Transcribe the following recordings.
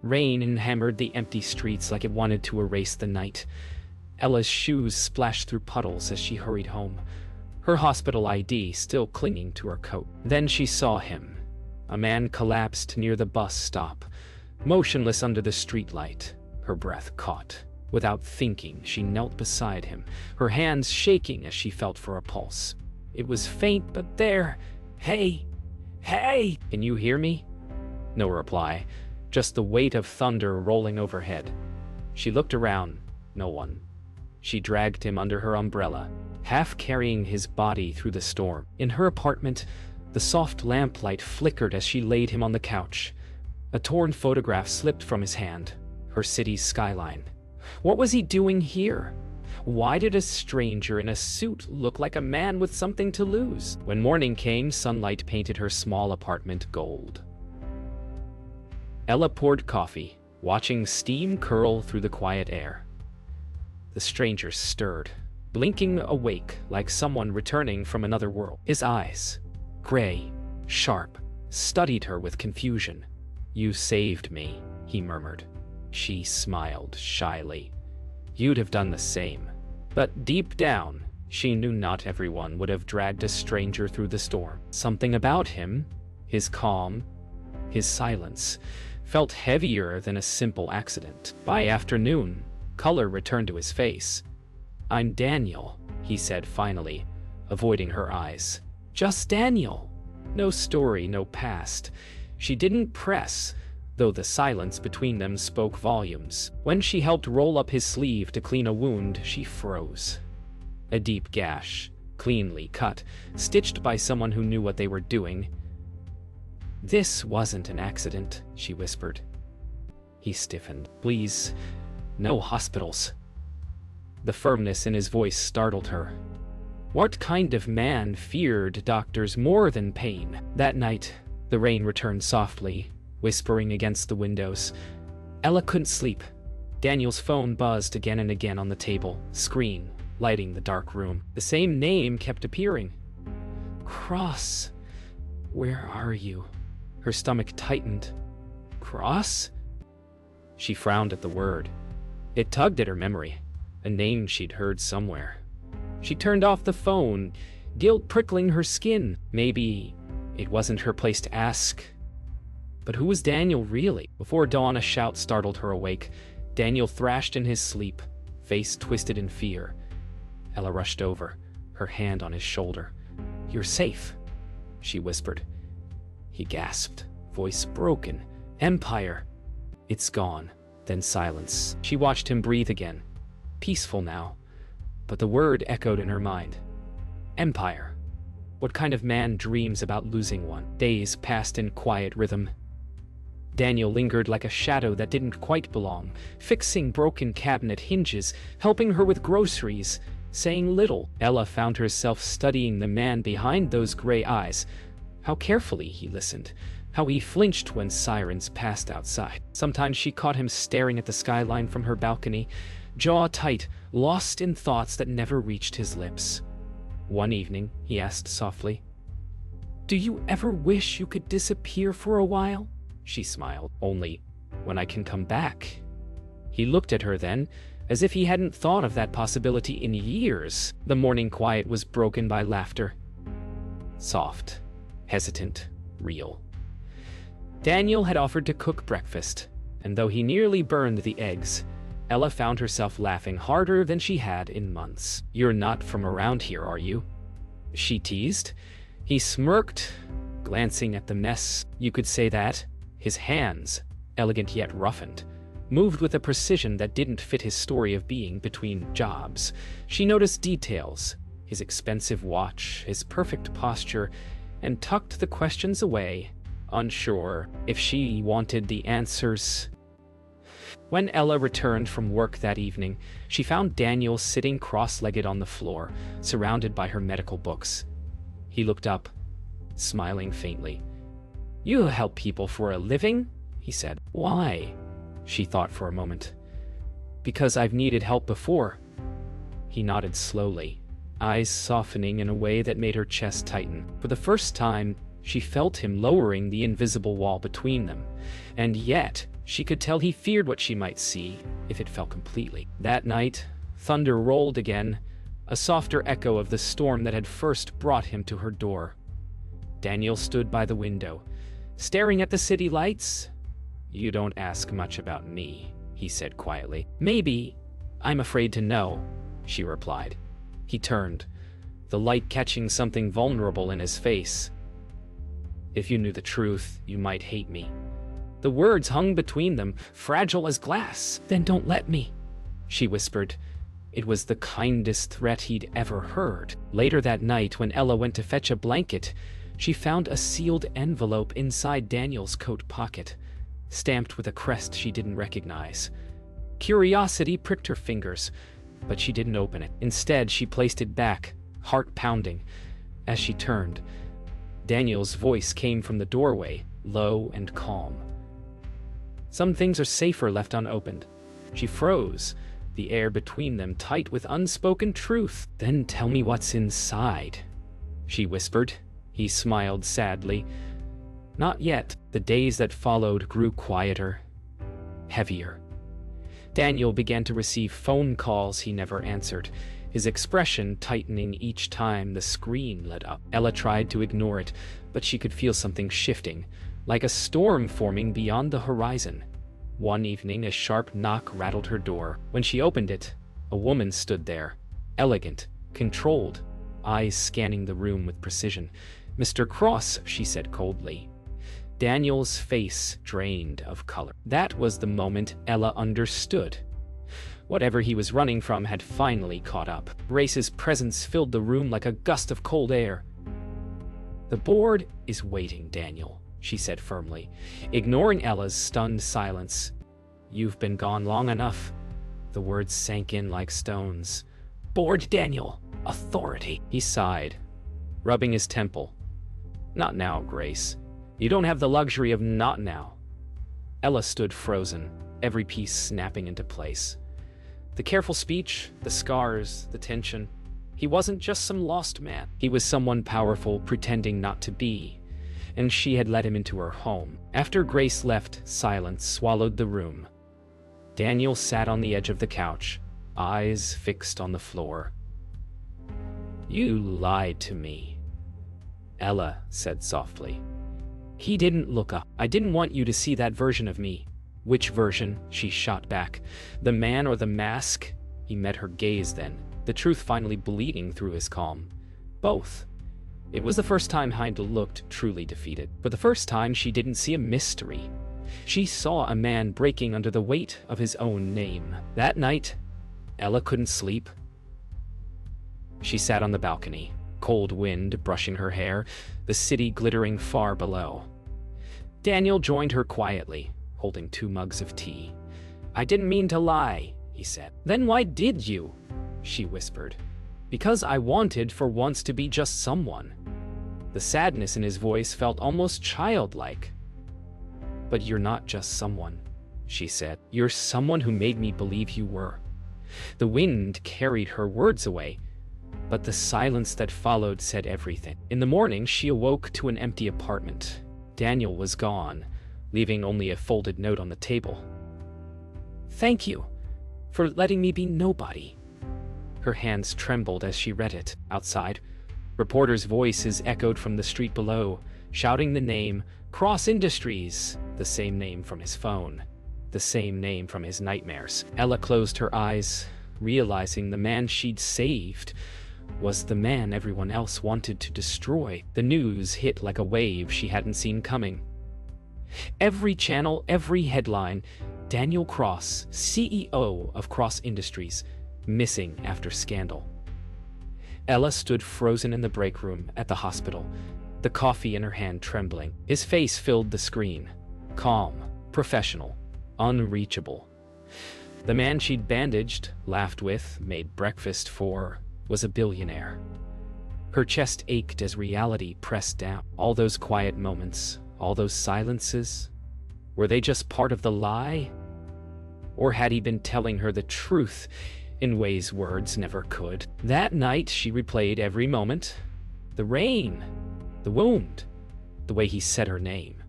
Rain hammered the empty streets like it wanted to erase the night. Ella's shoes splashed through puddles as she hurried home, her hospital ID still clinging to her coat. Then she saw him. A man collapsed near the bus stop, motionless under the streetlight, her breath caught. Without thinking, she knelt beside him, her hands shaking as she felt for a pulse. It was faint, but there. Hey! Hey! Can you hear me? No reply, just the weight of thunder rolling overhead. She looked around. No one. She dragged him under her umbrella, half carrying his body through the storm. In her apartment, the soft lamplight flickered as she laid him on the couch. A torn photograph slipped from his hand, her city's skyline. What was he doing here? Why did a stranger in a suit look like a man with something to lose? When morning came, sunlight painted her small apartment gold. Ella poured coffee, watching steam curl through the quiet air. The stranger stirred, blinking awake like someone returning from another world. His eyes, gray, sharp, studied her with confusion. "You saved me," he murmured. She smiled shyly. "You'd have done the same." But deep down, she knew not everyone would have dragged a stranger through the storm. Something about him, his calm, his silence, felt heavier than a simple accident. By afternoon, color returned to his face. "I'm Daniel," he said finally, avoiding her eyes. Just Daniel. No story, no past. She didn't press, though the silence between them spoke volumes. When she helped roll up his sleeve to clean a wound, she froze. A deep gash, cleanly cut, stitched by someone who knew what they were doing. "This wasn't an accident," she whispered. He stiffened. "Please, no hospitals." The firmness in his voice startled her. What kind of man feared doctors more than pain? That night, the rain returned softly, whispering against the windows. Ella couldn't sleep. Daniel's phone buzzed again and again on the table, screen lighting the dark room. The same name kept appearing. Cross. Where are you? Her stomach tightened. Cross? She frowned at the word. It tugged at her memory, a name she'd heard somewhere. She turned off the phone, guilt prickling her skin. Maybe it wasn't her place to ask. But who was Daniel really? Before dawn, a shout startled her awake. Daniel thrashed in his sleep, face twisted in fear. Ella rushed over, her hand on his shoulder. "You're safe," she whispered. He gasped, voice broken. "Empire." "It's gone." Then silence. She watched him breathe again. Peaceful now. But the word echoed in her mind. Empire. What kind of man dreams about losing one? Days passed in quiet rhythm. Daniel lingered like a shadow that didn't quite belong, fixing broken cabinet hinges, helping her with groceries, saying little. Ella found herself studying the man behind those gray eyes. How carefully he listened, how he flinched when sirens passed outside. Sometimes she caught him staring at the skyline from her balcony, jaw tight, lost in thoughts that never reached his lips. One evening, he asked softly, "Do you ever wish you could disappear for a while?" She smiled. "Only when I can come back." He looked at her then, as if he hadn't thought of that possibility in years. The morning quiet was broken by laughter. Soft, hesitant, real. Daniel had offered to cook breakfast, and though he nearly burned the eggs, Ella found herself laughing harder than she had in months. "You're not from around here, are you?" she teased. He smirked, glancing at the mess. You could say that. His hands, elegant yet roughened, moved with a precision that didn't fit his story of being between jobs. She noticed details, his expensive watch, his perfect posture, and tucked the questions away, unsure if she wanted the answers. When Ella returned from work that evening, she found Daniel sitting cross-legged on the floor, surrounded by her medical books. He looked up, smiling faintly. "You help people for a living?" he said. "Why?" She thought for a moment. "Because I've needed help before." He nodded slowly, eyes softening in a way that made her chest tighten. For the first time, she felt him lowering the invisible wall between them. And yet, She could tell he feared what she might see if it fell completely. That night, thunder rolled again, a softer echo of the storm that had first brought him to her door. Daniel stood by the window, staring at the city lights. "You don't ask much about me," he said quietly. "Maybe. I'm afraid to know," she replied. He turned, the light catching something vulnerable in his face. "If you knew the truth, you might hate me." The words hung between them, fragile as glass. "Then don't let me," she whispered. It was the kindest threat he'd ever heard. Later that night, when Ella went to fetch a blanket, she found a sealed envelope inside Daniel's coat pocket, stamped with a crest she didn't recognize. Curiosity pricked her fingers, but she didn't open it. Instead, she placed it back, heart pounding. As she turned, Daniel's voice came from the doorway, low and calm. "Some things are safer left unopened." She froze, the air between them tight with unspoken truth. "Then tell me what's inside," she whispered. He smiled sadly. "Not yet." The days that followed grew quieter, heavier. Daniel began to receive phone calls he never answered, his expression tightening each time the screen lit up. Ella tried to ignore it, but she could feel something shifting, like a storm forming beyond the horizon. One evening, a sharp knock rattled her door. When she opened it, a woman stood there, elegant, controlled, eyes scanning the room with precision. "Mr. Cross," she said coldly. Daniel's face drained of color. That was the moment Ella understood. Whatever he was running from had finally caught up. Grace's presence filled the room like a gust of cold air. "The board is waiting, Daniel," she said firmly, ignoring Ella's stunned silence. "You've been gone long enough." The words sank in like stones. "Board, Daniel. Authority." He sighed, rubbing his temple. "Not now, Grace. You don't have the luxury of not now." Ella stood frozen, every piece snapping into place. The careful speech, the scars, the tension. He wasn't just some lost man. He was someone powerful, pretending not to be. And she had let him into her home. After Grace left, silence swallowed the room. Daniel sat on the edge of the couch, eyes fixed on the floor. "You lied to me," Ella said softly. He didn't look up. "I didn't want you to see that version of me." "Which version?" she shot back. "The man or the mask?" He met her gaze then, the truth finally bleeding through his calm. "Both." It was the first time Heindel looked truly defeated. For the first time, she didn't see a mystery. She saw a man breaking under the weight of his own name. That night, Ella couldn't sleep. She sat on the balcony, cold wind brushing her hair, the city glittering far below. Daniel joined her quietly, holding 2 mugs of tea. "I didn't mean to lie," he said. "Then why did you?" she whispered. "Because I wanted for once to be just someone." The sadness in his voice felt almost childlike. "But you're not just someone," she said. "You're someone who made me believe you were." The wind carried her words away, but the silence that followed said everything. In the morning, she awoke to an empty apartment. Daniel was gone, leaving only a folded note on the table. "Thank you for letting me be nobody." Her hands trembled as she read it. Outside, reporters' voices echoed from the street below, shouting the name Cross Industries, the same name from his phone, the same name from his nightmares. Ella closed her eyes, realizing the man she'd saved was the man everyone else wanted to destroy. The news hit like a wave she hadn't seen coming. Every channel, every headline, Daniel Cross, CEO of Cross Industries, missing after scandal. Ella stood frozen in the break room at the hospital, the coffee in her hand trembling. His face filled the screen, calm, professional, unreachable. The man she'd bandaged, laughed with, made breakfast for, was a billionaire. Her chest ached as reality pressed down. All those quiet moments, all those silences, were they just part of the lie? Or had he been telling her the truth in ways words never could? That night, she replayed every moment. The rain, the wound, the way he said her name.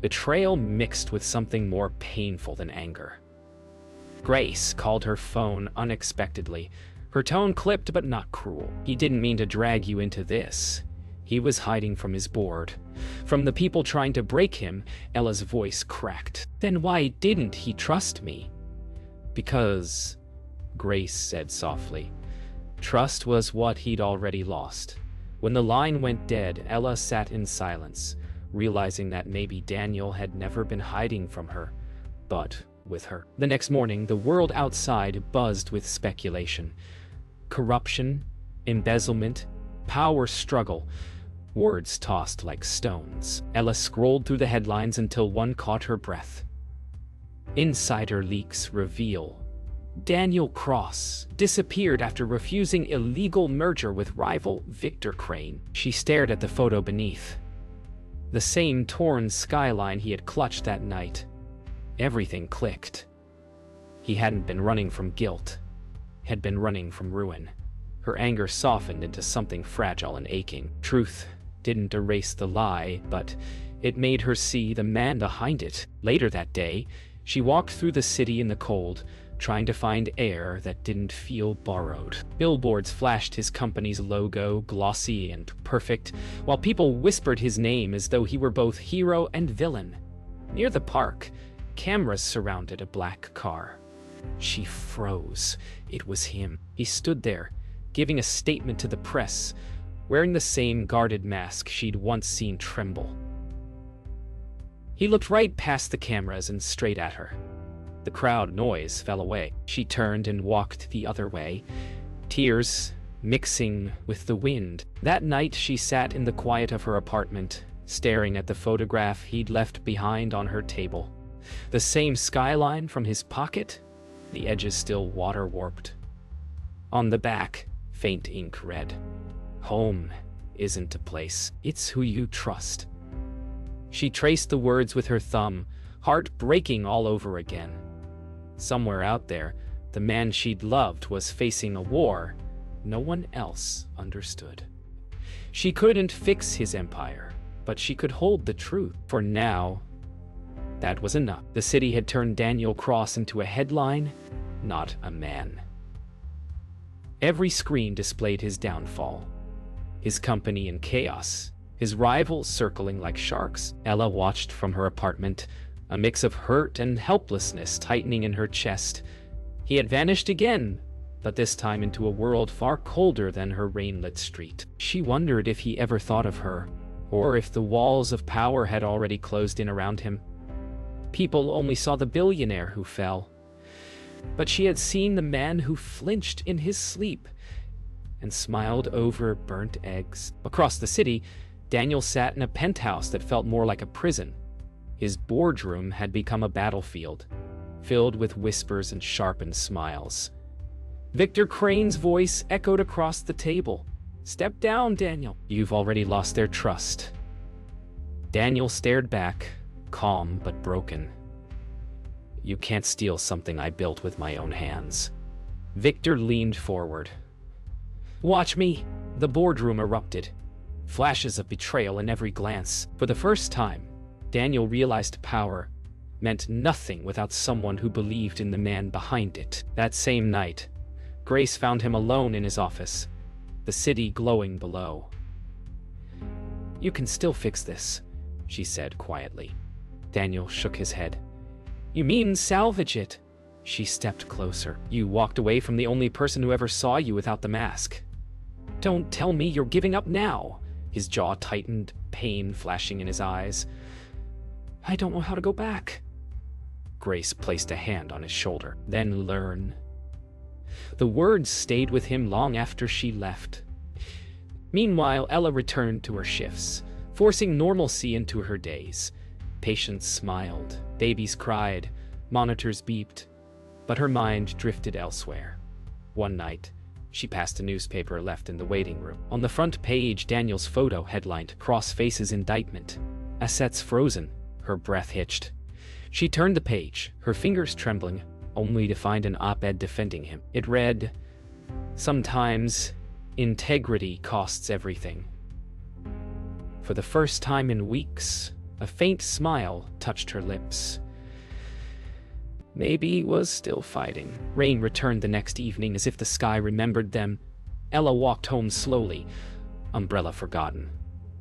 betrayal mixed with something more painful than anger. Grace called her phone unexpectedly, her tone clipped but not cruel. "He didn't mean to drag you into this. He was hiding from his board. From the people trying to break him," Ella's voice cracked. "Then why didn't he trust me?" "Because," Grace said softly, "trust was what he'd already lost." When the line went dead, Ella sat in silence, realizing that maybe Daniel had never been hiding from her, but with her. The next morning, the world outside buzzed with speculation. Corruption, embezzlement, power struggle, words tossed like stones. Ella scrolled through the headlines until one caught her breath. Insider leaks reveal Daniel Cross disappeared after refusing illegal merger with rival Victor Crane. She stared at the photo beneath. The same torn skyline he had clutched that night. Everything clicked. He hadn't been running from guilt, had been running from ruin. Her anger softened into something fragile and aching. Truth didn't erase the lie, but it made her see the man behind it. Later that day, she walked through the city in the cold, trying to find air that didn't feel borrowed. Billboards flashed his company's logo, glossy and perfect, while people whispered his name as though he were both hero and villain. Near the park, cameras surrounded a black car. She froze. It was him. He stood there, giving a statement to the press, wearing the same guarded mask she'd once seen tremble. He looked right past the cameras and straight at her. The crowd noise fell away. She turned and walked the other way, tears mixing with the wind. That night, she sat in the quiet of her apartment, staring at the photograph he'd left behind on her table. The same skyline from his pocket, the edges still water-warped. On the back, faint ink read, "Home isn't a place, it's who you trust." She traced the words with her thumb, heart breaking all over again. Somewhere out there, the man she'd loved was facing a war no one else understood. She couldn't fix his empire, but she could hold the truth. For now, that was enough. The city had turned Daniel Cross into a headline, not a man. Every screen displayed his downfall, his company in chaos, his rivals circling like sharks. Ella watched from her apartment, a mix of hurt and helplessness tightening in her chest. He had vanished again, but this time into a world far colder than her rain-lit street. She wondered if he ever thought of her, or if the walls of power had already closed in around him. People only saw the billionaire who fell, but she had seen the man who flinched in his sleep and smiled over burnt eggs. Across the city, Daniel sat in a penthouse that felt more like a prison. His boardroom had become a battlefield, filled with whispers and sharpened smiles. Victor Crane's voice echoed across the table. "Step down, Daniel. You've already lost their trust." Daniel stared back, calm but broken. "You can't steal something I built with my own hands." Victor leaned forward. "Watch me." The boardroom erupted, flashes of betrayal in every glance. For the first time, Daniel realized power meant nothing without someone who believed in the man behind it. That same night, Grace found him alone in his office, the city glowing below. "You can still fix this," she said quietly. Daniel shook his head. "You mean salvage it?" She stepped closer. "You walked away from the only person who ever saw you without the mask. Don't tell me you're giving up now." His jaw tightened, pain flashing in his eyes. "I don't know how to go back." Grace placed a hand on his shoulder. "Then learn." The words stayed with him long after she left. Meanwhile, Ella returned to her shifts, forcing normalcy into her days. Patients smiled, babies cried, monitors beeped, but her mind drifted elsewhere. One night, she passed a newspaper left in the waiting room. On the front page, Daniel's photo headlined, "Cross faces indictment." Assets frozen, her breath hitched. She turned the page, her fingers trembling, only to find an op-ed defending him. It read, "Sometimes, integrity costs everything." For the first time in weeks, A faint smile touched her lips. Maybe he was still fighting. Rain returned the next evening as if the sky remembered them. Ella walked home slowly, umbrella forgotten,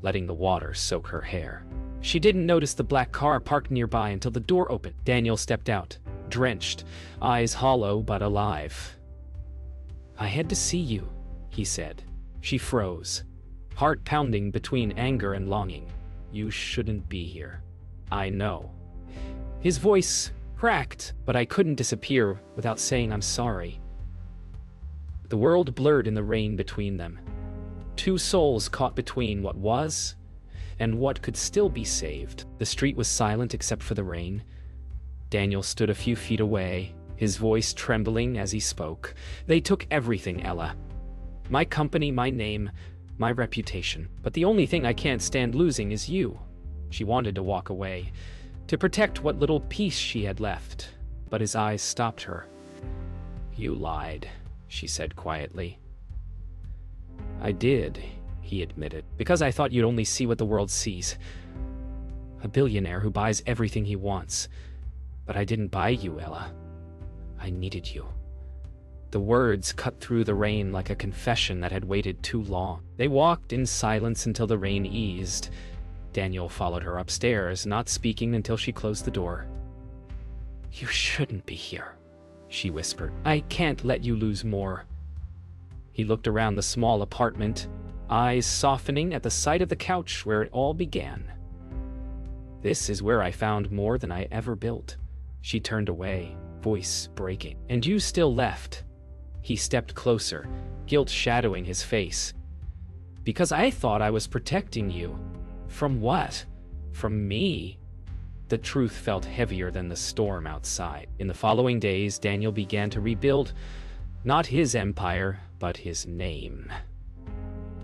letting the water soak her hair. She didn't notice the black car parked nearby until the door opened. Daniel stepped out, drenched, eyes hollow but alive. "I had to see you," he said. She froze, heart pounding between anger and longing. "You shouldn't be here." "I know." His voice cracked, but I couldn't disappear without saying I'm sorry. The world blurred in the rain between them. Two souls caught between what was and what could still be saved. The street was silent except for the rain. Daniel stood a few feet away, his voice trembling as he spoke. "They took everything, Ella. My company, my name, my reputation. But the only thing I can't stand losing is you." She wanted to walk away, to protect what little peace she had left, but his eyes stopped her. "You lied," she said quietly. "I did," he admitted, "because I thought you'd only see what the world sees. A billionaire who buys everything he wants. But I didn't buy you, Ella. I needed you." The words cut through the rain like a confession that had waited too long. They walked in silence until the rain eased. Daniel followed her upstairs, not speaking until she closed the door. "You shouldn't be here," she whispered. "I can't let you lose more." He looked around the small apartment, eyes softening at the sight of the couch where it all began. "This is where I found more than I ever built." She turned away, voice breaking. "And you still left." He stepped closer, guilt shadowing his face. "Because I thought I was protecting you." "From what?" "From me." The truth felt heavier than the storm outside. In the following days, Daniel began to rebuild, not his empire, but his name.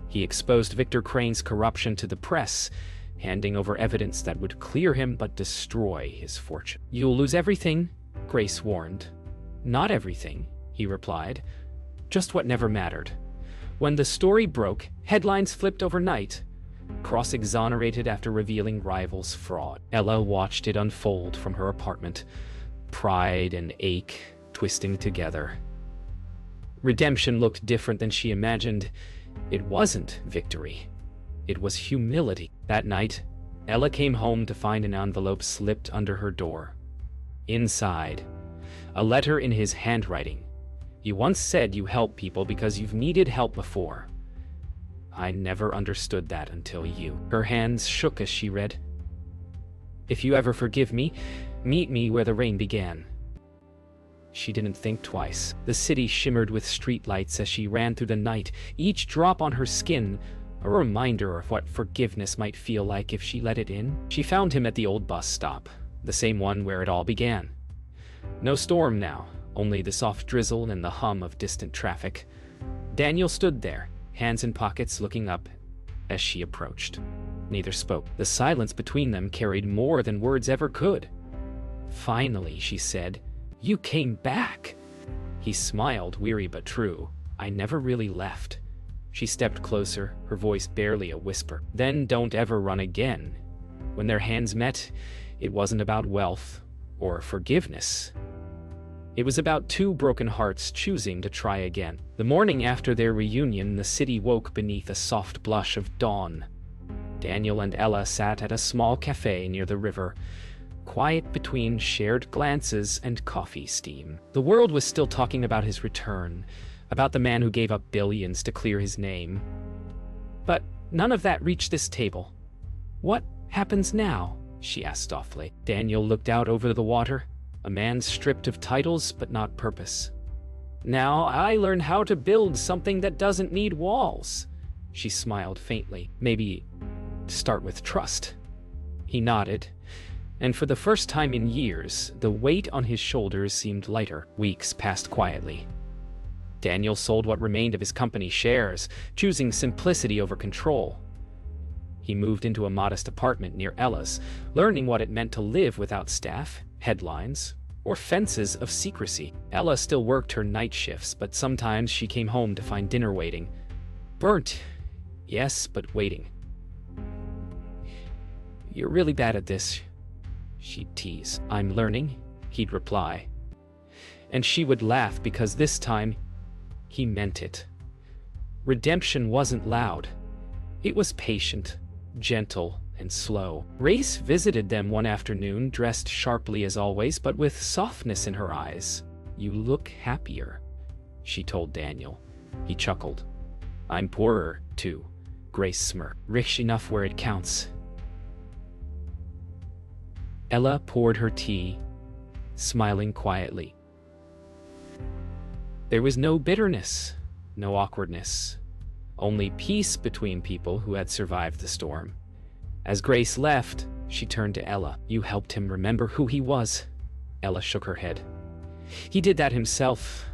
He exposed Victor Crane's corruption to the press, handing over evidence that would clear him but destroy his fortune. "You'll lose everything," Grace warned. "Not everything," he replied. "Just what never mattered." When the story broke, headlines flipped overnight. Cross exonerated after revealing rival's fraud. Ella watched it unfold from her apartment, pride and ache twisting together. Redemption looked different than she imagined. It wasn't victory. It was humility. That night, Ella came home to find an envelope slipped under her door. Inside, a letter in his handwriting. "You once said you help people because you've needed help before. I never understood that until you." Her hands shook as she read. "If you ever forgive me, meet me where the rain began." She didn't think twice. The city shimmered with streetlights as she ran through the night, each drop on her skin a reminder of what forgiveness might feel like if she let it in. She found him at the old bus stop, the same one where it all began. No storm now, only the soft drizzle and the hum of distant traffic. Daniel stood there, hands in pockets, looking up as she approached. Neither spoke. The silence between them carried more than words ever could. "Finally," she said, "you came back." He smiled, weary but true. "I never really left." She stepped closer, her voice barely a whisper. "Then don't ever run again." When their hands met, it wasn't about wealth or forgiveness. It was about two broken hearts choosing to try again. The morning after their reunion, the city woke beneath a soft blush of dawn. Daniel and Ella sat at a small cafe near the river, quiet between shared glances and coffee steam. The world was still talking about his return, about the man who gave up billions to clear his name. But none of that reached this table. "What happens now?" she asked softly. Daniel looked out over the water, a man stripped of titles but not purpose. "Now I learn how to build something that doesn't need walls." She smiled faintly. "Maybe start with trust." He nodded, and for the first time in years, the weight on his shoulders seemed lighter. Weeks passed quietly. Daniel sold what remained of his company shares, choosing simplicity over control. He moved into a modest apartment near Ella's, learning what it meant to live without staff, headlines, or fences of secrecy. Ella still worked her night shifts, but sometimes she came home to find dinner waiting. Burnt, yes, but waiting. You're really bad at this, she'd tease. I'm learning, he'd reply. And she would laugh because this time, he meant it. Redemption wasn't loud. It was patient, gentle, and slow. Grace visited them one afternoon, dressed sharply as always, but with softness in her eyes. You look happier, she told Daniel. He chuckled. I'm poorer, too, Grace smirked. Rich enough where it counts. Ella poured her tea, smiling quietly. There was no bitterness, no awkwardness, only peace between people who had survived the storm. As Grace left, she turned to Ella. You helped him remember who he was. Ella shook her head. He did that himself.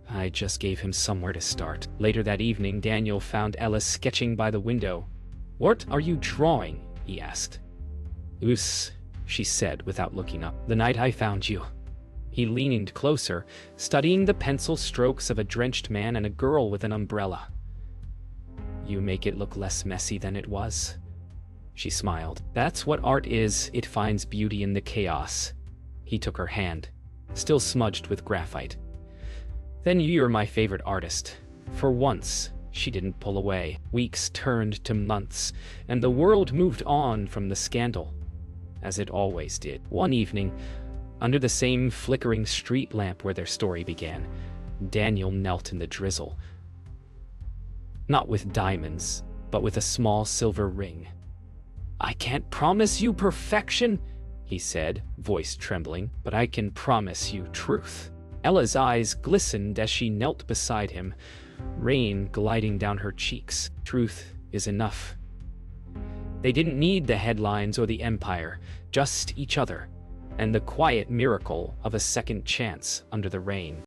I just gave him somewhere to start. Later that evening, Daniel found Ella sketching by the window. What are you drawing? He asked. Oos, she said without looking up. The night I found you. He leaned closer, studying the pencil strokes of a drenched man and a girl with an umbrella. You make it look less messy than it was. She smiled. That's what art is. It finds beauty in the chaos. He took her hand, still smudged with graphite. Then you're my favorite artist. For once, she didn't pull away. Weeks turned to months, and the world moved on from the scandal, as it always did. One evening, under the same flickering street lamp where their story began, Daniel knelt in the drizzle. Not with diamonds, but with a small silver ring. I can't promise you perfection, he said, voice trembling, but I can promise you truth. Ella's eyes glistened as she knelt beside him, rain gliding down her cheeks. Truth is enough. They didn't need the headlines or the empire, just each other, and the quiet miracle of a second chance under the rain.